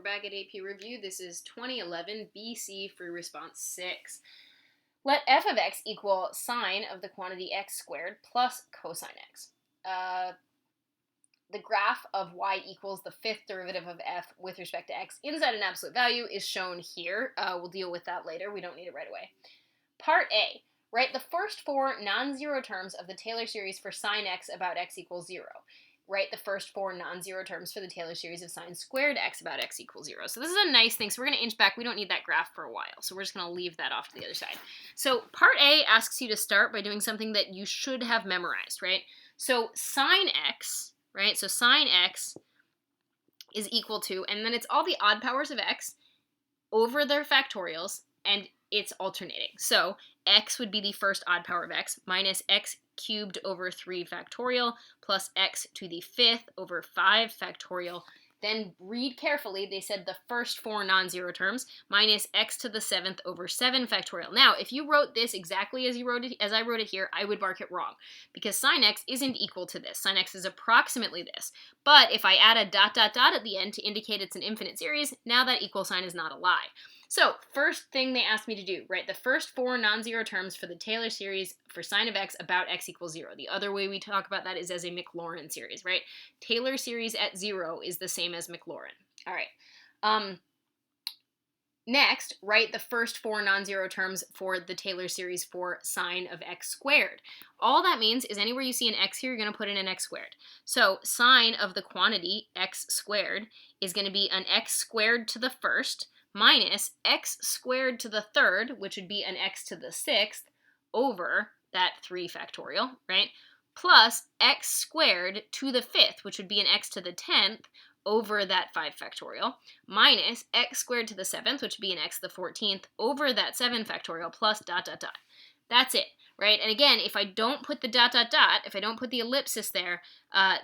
back at AP Review. This is 2011 BC free response 6. Let f of x equal sine of the quantity x squared plus cosine x. The graph of y equals the fifth derivative of f with respect to x inside an absolute value is shown here. We'll deal with that later. We don't need it right away. Part A. Write the first four non-zero terms of the Taylor series for sine x about x equals 0. Write the first four non-zero terms for the Taylor series of sine squared x about x equals 0. So this is a nice thing. So we're going to inch back. We don't need that graph for a while. So we're just going to leave that off to the other side. So part A asks you to start by doing something that you should have memorized, right? So sine x, right? So sine x is equal to, and then it's all the odd powers of x over their factorials, and it's alternating. So x would be the first odd power of x minus x cubed over 3 factorial plus x to the fifth over 5 factorial. Then read carefully, they said the first four non-zero terms minus x to the seventh over 7 factorial. Now, if you wrote this exactly as I wrote it here, I would mark it wrong because sine x isn't equal to this. Sine x is approximately this. But if I add a dot dot dot at the end to indicate it's an infinite series, now that equal sign is not a lie. So, first thing they asked me to do, write the first four non-zero terms for the Taylor series for sine of x about x equals 0. The other way we talk about that is as a Maclaurin series, right? Taylor series at 0 is the same as Maclaurin. All right. Next, write the first four non-zero terms for the Taylor series for sine of x squared. All that means is anywhere you see an x here, you're going to put in an x squared. So sine of the quantity x squared is going to be an x squared to the first minus x squared to the third, which would be an x to the sixth, over that 3 factorial, right? Plus x squared to the fifth, which would be an x to the 10th, over that 5 factorial, minus x squared to the 7th, which would be an x to the 14th, over that 7 factorial, plus dot, dot, dot. That's it, right? And again, if I don't put the dot, dot, dot, if I don't put the ellipsis there,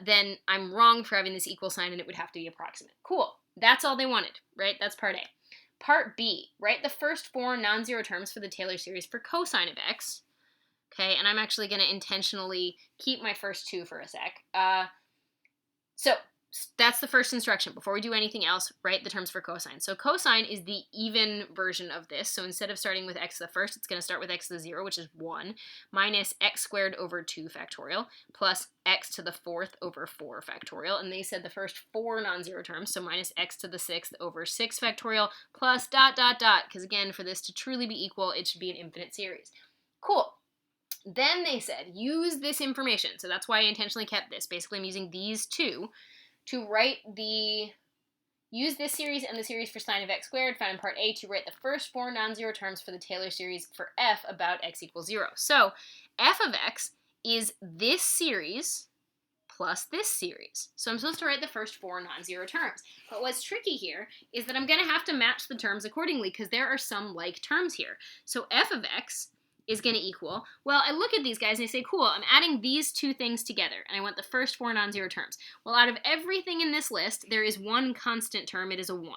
then I'm wrong for having this equal sign, and it would have to be approximate. Cool. That's all they wanted, right? That's part A. Part B, write the first four non-zero terms for the Taylor series for cosine of x. Okay, and I'm actually going to intentionally keep my first two for a sec. So that's the first instruction. Before we do anything else, write the terms for cosine. So cosine is the even version of this. So instead of starting with x to the first, it's going to start with x to the 0, which is 1, minus x squared over 2 factorial, plus x to the fourth over 4 factorial. And they said the first four non-zero terms, so minus x to the sixth over 6 factorial, plus dot, dot, dot, because again, for this to truly be equal, it should be an infinite series. Cool. Then they said, use this information. So that's why I intentionally kept this. Basically, I'm using these two to use this series and the series for sine of x squared found in part A to write the first four non-zero terms for the Taylor series for f about x equals 0. So f of x is this series plus this series. So I'm supposed to write the first four non-zero terms. But what's tricky here is that I'm going to have to match the terms accordingly because there are some like terms here. So f of x is going to equal, well, I look at these guys and I say, cool, I'm adding these two things together, and I want the first four non-zero terms. Well, out of everything in this list, there is one constant term. It is a 1,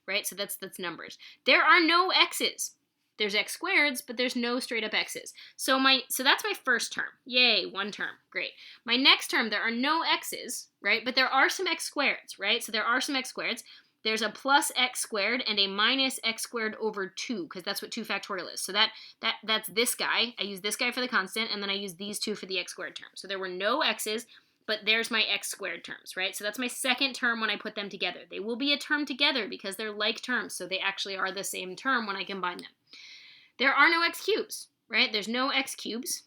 right? So that's numbers. There are no x's. There's x squareds, but there's no straight up x's. So that's my first term. Yay, one term. Great. My next term, there are no x's, right? But there are some x squareds, right? So there are some x squareds. There's a plus x squared and a minus x squared over 2, because that's what 2 factorial is. So that's this guy. I use this guy for the constant, and then I use these two for the x squared term. So there were no x's, but there's my x squared terms, right? So that's my second term when I put them together. They will be a term together because they're like terms, so they actually are the same term when I combine them. There are no x cubes, right? There's no x cubes.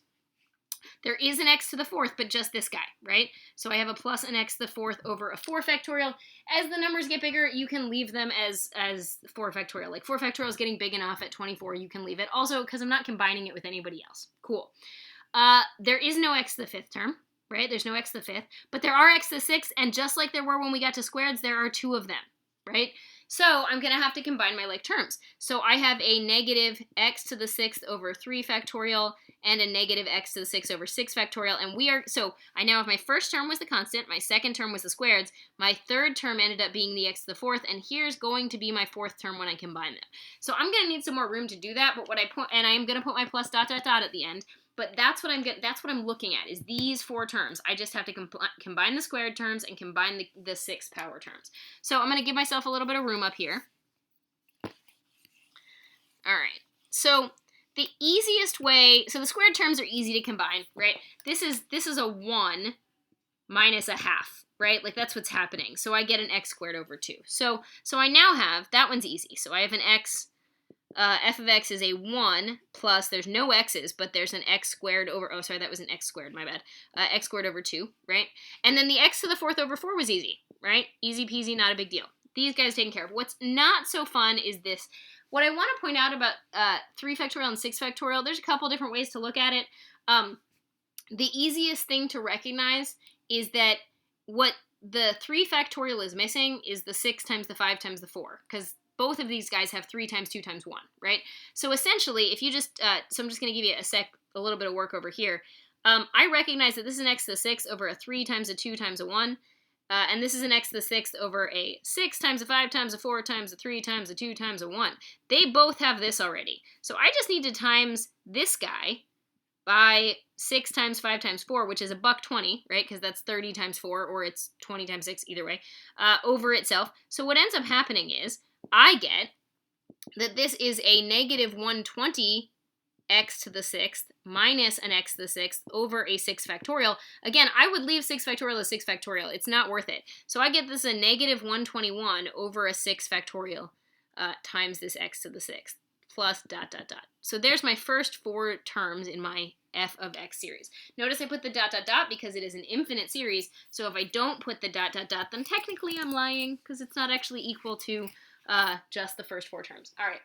There is an x to the fourth, but just this guy, right? So I have a plus an x to the fourth over a 4 factorial. As the numbers get bigger, you can leave them as 4 factorial. Like 4 factorial is getting big enough at 24, you can leave it. Also, because I'm not combining it with anybody else. Cool. There is no x to the fifth term, right? There's no x to the fifth, but there are x to the sixth, and just like there were when we got to squareds, there are 2 of them, right? So I'm going to have to combine my like terms. So I have a negative x to the sixth over 3 factorial and a negative x to the 6 over 6 factorial. And we are, so I now have my first term was the constant, my second term was the squareds, my third term ended up being the x to the fourth, and here's going to be my fourth term when I combine them. So I'm going to need some more room to do that, but what I put, and I am going to put my plus dot dot dot at the end, but that's what I'm looking at, is these four terms. I just have to combine the squared terms and combine the 6th power terms. So I'm going to give myself a little bit of room up here. All right, so the easiest way, so the squared terms are easy to combine, right? This is a 1 minus a half, right? Like that's what's happening. So I get an x squared over 2. So I now have, that one's easy. So I have an x, f of x is a 1 plus, there's no x's, but there's an x squared over, oh sorry, that was an x squared, my bad. X squared over 2, right? And then the x to the 4th over 4 was easy, right? Easy peasy, not a big deal. These guys taken care of. What's not so fun is this. What I want to point out about 3 factorial and 6 factorial, there's a couple different ways to look at it. The easiest thing to recognize is that what the 3 factorial is missing is the 6 times the 5 times the 4, because both of these guys have 3 times 2 times 1, right? So essentially, if you just, so I'm just going to give you a little bit of work over here. I recognize that this is an x to the 6 over a 3 times a 2 times a 1. And this is an x to the 6th over a 6 times a 5 times a 4 times a 3 times a 2 times a 1. They both have this already. So I just need to times this guy by 6 times 5 times 4, which is $1.20, right? Because that's 30 times 4, or it's 20 times 6, either way, over itself. So what ends up happening is I get that this is a negative 120 x to the 6th minus an x to the 6th over a 6 factorial. Again, I would leave 6 factorial as 6 factorial. It's not worth it. So I get this a negative 121 over a 6 factorial times this x to the 6th plus dot dot dot. So there's my first 4 terms in my f of x series. Notice I put the dot dot dot because it is an infinite series. So if I don't put the dot dot dot, then technically I'm lying because it's not actually equal to just the first 4 terms. All right,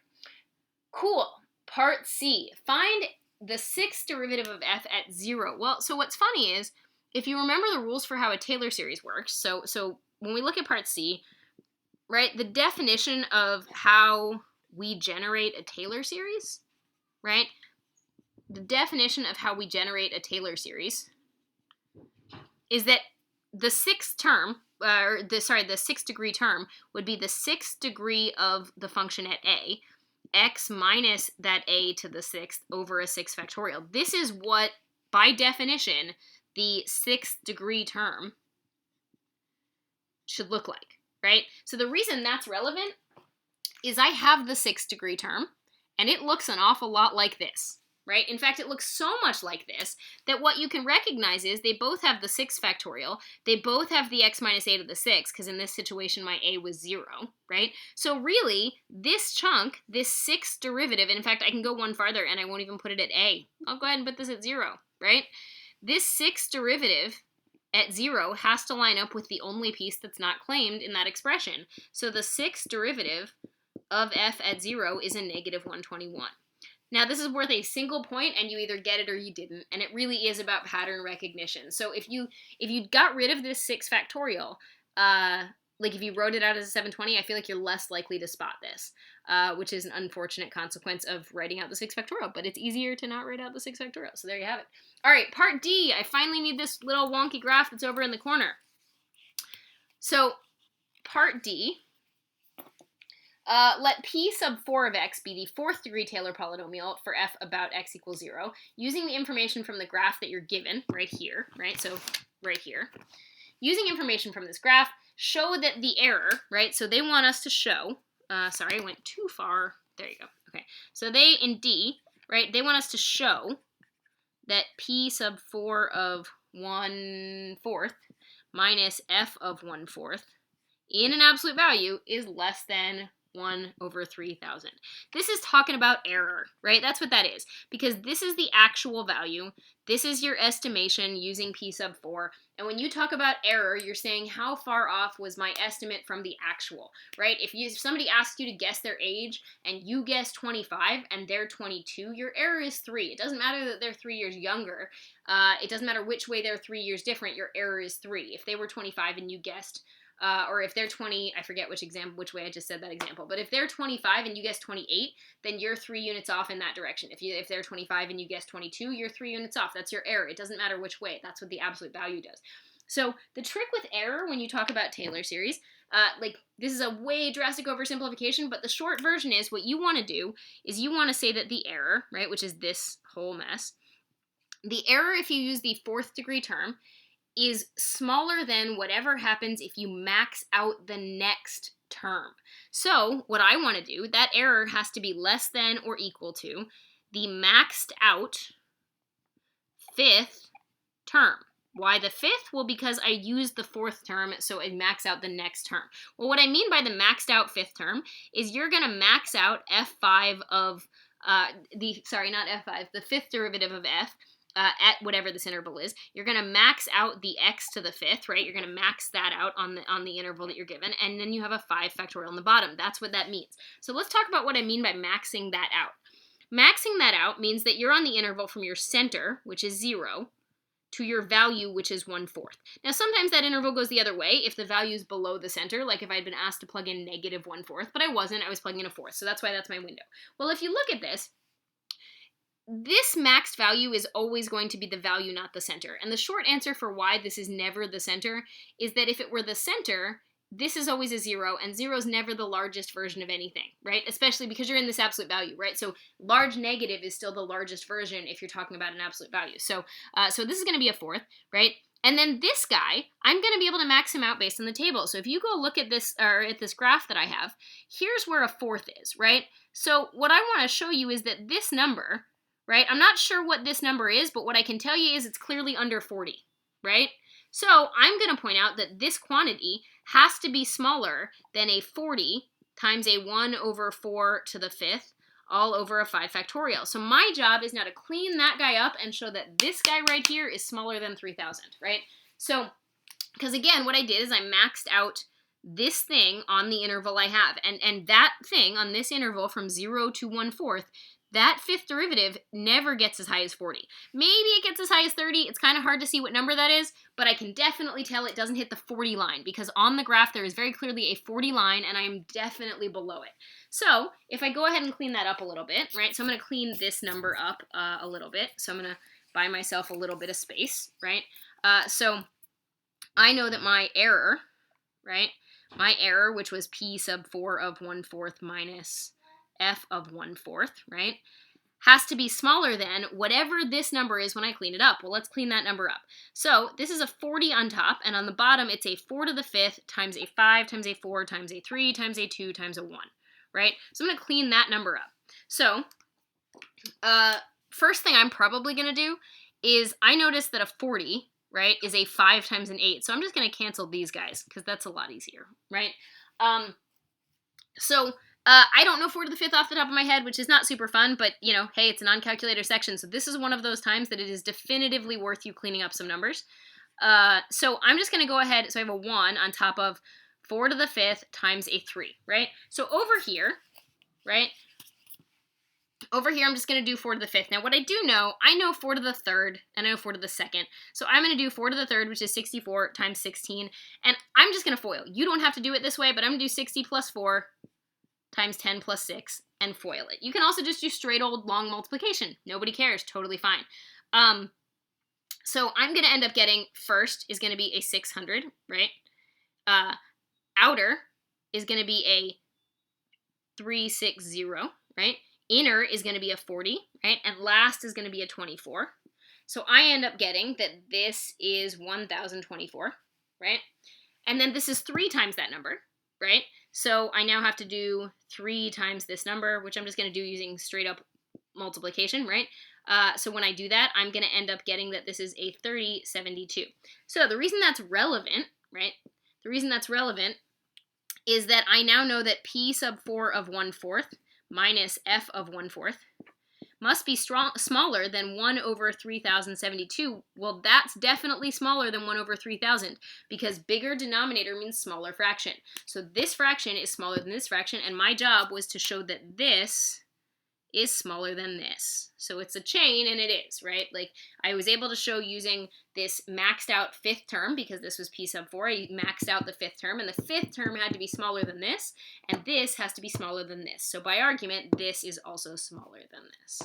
cool. Part C, find the 6th derivative of f at 0. Well, so what's funny is, if you remember the rules for how a Taylor series works, so when we look at part C, right, the definition of how we generate a Taylor series, right, the definition of how we generate a Taylor series is that the 6th term, the 6th degree term would be the 6th degree of the function at a, x minus that a to the 6th over a 6 factorial. This is what, by definition, the 6th degree term should look like, right? So the reason that's relevant is I have the 6th degree term, and it looks an awful lot like this, right? In fact, it looks so much like this that what you can recognize is they both have the 6 factorial, they both have the x minus a to the 6, because in this situation my a was 0, right? So really, this chunk, this 6th derivative, and in fact I can go one farther and I won't even put it at a. I'll go ahead and put this at 0, right? This 6th derivative at 0 has to line up with the only piece that's not claimed in that expression. So the 6th derivative of f at 0 is a negative 121. Now, this is worth a single point, and you either get it or you didn't, and it really is about pattern recognition. So if you got rid of this 6 factorial, like if you wrote it out as a 720, I feel like you're less likely to spot this, which is an unfortunate consequence of writing out the 6 factorial, but it's easier to not write out the 6 factorial, so there you have it. All right, part D, I finally need this little wonky graph that's over in the corner. So part D, let p sub 4 of x be the 4th degree Taylor polynomial for f about x equals 0, using the information from the graph that you're given right here, right? So right here. Using information from this graph, show that the error, right? So they want us to show, sorry, I went too far. There you go. Okay. So they, in D, right, they want us to show that p sub 4 of 1/4 minus f of 1/4 in an absolute value is less than 1 over 3,000. This is talking about error, right? That's what that is, because this is the actual value. This is your estimation using p sub 4. And when you talk about error, you're saying how far off was my estimate from the actual, right? If somebody asks you to guess their age and you guess 25 and they're 22, your error is 3. It doesn't matter that they're 3 years younger. It doesn't matter which way they're 3 years different. Your error is 3. If they were 25 and you guessed or if they're 20, I forget which way I just said that example, but if they're 25 and you guess 28, then you're 3 units off in that direction. If they're 25 and you guess 22, you're 3 units off. That's your error. It doesn't matter which way. That's what the absolute value does. So the trick with error when you talk about Taylor series, like this is a way drastic oversimplification, but the short version is what you want to do is you want to say that the error, right, which is this whole mess, the error if you use the 4th degree term is smaller than whatever happens if you max out the next term. So what I want to do, that error has to be less than or equal to the maxed out 5th term. Why the 5th? Well, because I used the 4th term, so I max out the next term. Well, what I mean by the maxed out 5th term is you're going to max out f5 of, the 5th derivative of f, at whatever this interval is. You're going to max out the x to the 5th, right? You're going to max that out on the interval that you're given, and then you have a 5 factorial on the bottom. That's what that means. So let's talk about what I mean by maxing that out. Maxing that out means that you're on the interval from your center, which is 0, to your value, which is 1/4. Now, sometimes that interval goes the other way if the value is below the center, like if I'd been asked to plug in negative 1/4, but I wasn't. I was plugging in a 4th, so that's why that's my window. Well, if you look at this maxed value is always going to be the value, not the center. And the short answer for why this is never the center is that if it were the center, this is always a 0, and 0 is never the largest version of anything, right? Especially because you're in this absolute value, right? So large negative is still the largest version if you're talking about an absolute value. So so this is going to be a 4th, right? And then this guy, I'm going to be able to max him out based on the table. So if you go look at this, or at this graph that I have, here's where a 4th is, right? So what I want to show you is that this number, right? I'm not sure what this number is, but what I can tell you is it's clearly under 40, right? So I'm going to point out that this quantity has to be smaller than a 40 times a 1/4 to the 5th all over a 5 factorial. So my job is now to clean that guy up and show that this guy right here is smaller than 3,000, right? So, because again, what I did is I maxed out this thing on the interval I have. And that thing on this interval from 0 to 1/4, that 5th derivative never gets as high as 40. Maybe it gets as high as 30. It's kind of hard to see what number that is, but I can definitely tell it doesn't hit the 40 line because on the graph there is very clearly a 40 line and I am definitely below it. So if I go ahead and clean that up a little bit, right? So I'm going to clean this number up a little bit. So I'm going to buy myself a little bit of space, right? So I know that my error, right? My error, which was p sub 4 of 1/4 minus f of 1/4, right, has to be smaller than whatever this number is when I clean it up. Well, let's clean that number up. So this is a 40 on top, and on the bottom it's a 4 to the 5th times a 5 times a 4 times a 3 times a 2 times a 1, right? So I'm going to clean that number up. So first thing I'm probably going to do is I notice that a 40, right, is a 5 times an 8. So I'm just going to cancel these guys because that's a lot easier, right? I don't know 4 to the 5th off the top of my head, which is not super fun, but, you know, hey, it's a non-calculator section, so this is one of those times that it is definitively worth you cleaning up some numbers. So I'm just going to go ahead, so I have a 1 on top of 4 to the 5th times a 3, right? So over here, right, over here I'm just going to do 4 to the 5th. Now, what I do know, I know 4 to the 3rd, and I know 4 to the 2nd, so I'm going to do 4 to the 3rd, which is 64 times 16, and I'm just going to FOIL. You don't have to do it this way, but I'm going to do 60 plus 4 times 10 plus 6 and FOIL it. You can also just do straight old long multiplication. Nobody cares. Totally fine. So I'm going to end up getting first is going to be a 600, right? Outer is going to be a 360, right? Inner is going to be a 40, right? And last is going to be a 24. So I end up getting that this is 1,024, right? And then this is 3 times that number, right? So I now have to do 3 times this number, which I'm just going to do using straight up multiplication, right? So when I do that, I'm going to end up getting that this is a 3072. So the reason that's relevant, right? The reason that's relevant is that I now know that p sub 4 of 1/4 minus f of 1/4 must be smaller than 1/3072. Well, that's definitely smaller than 1/3000 because bigger denominator means smaller fraction. So this fraction is smaller than this fraction, and my job was to show that this is smaller than this. So it's a chain, and it is, right? Like, I was able to show using this maxed out fifth term, because this was P sub 4, I maxed out the fifth term, and the fifth term had to be smaller than this, and this has to be smaller than this. So by argument, this is also smaller than this.